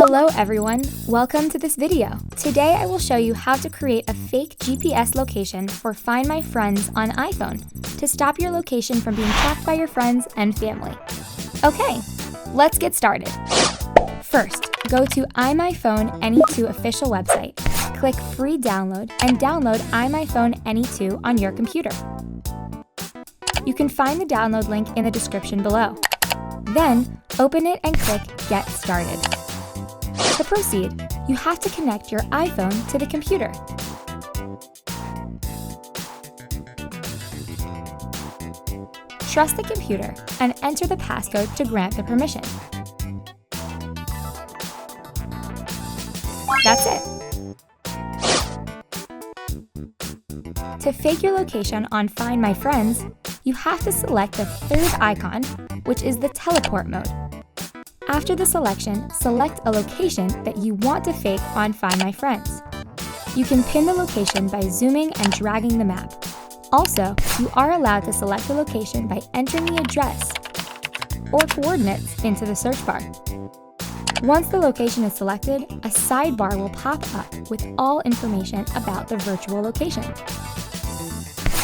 Hello everyone, welcome to this video. Today I will show you how to create a fake GPS location for Find My Friends on iPhone to stop your location from being tracked by your friends and family. Okay, let's get started. First, go to iMyPhone Any2 official website, click free download, and download iMyPhone Any2 on your computer. You can find the download link in the description below. Then, open it and click Get Started. To proceed, you have to connect your iPhone to the computer. Trust the computer and enter the passcode to grant the permission. That's it. To fake your location on Find My Friends, you have to select the third icon, which is the teleport mode. After the selection, select a location that you want to fake on Find My Friends. You can pin the location by zooming and dragging the map. Also, you are allowed to select the location by entering the address or coordinates into the search bar. Once the location is selected, a sidebar will pop up with all information about the virtual location.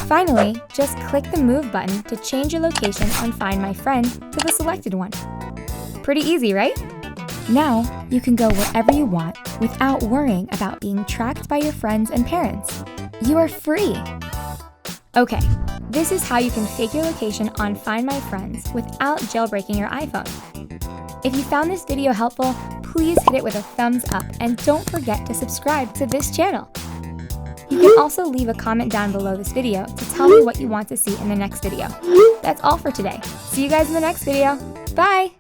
Finally, just click the Move button to change your location on Find My Friend to the selected one. Pretty easy, right? Now, you can go wherever you want without worrying about being tracked by your friends and parents. You are free! Okay, this is how you can fake your location on Find My Friends without jailbreaking your iPhone. If you found this video helpful, please hit it with a thumbs up and don't forget to subscribe to this channel. You can also leave a comment down below this video to tell me what you want to see in the next video. That's all for today. See you guys in the next video. Bye!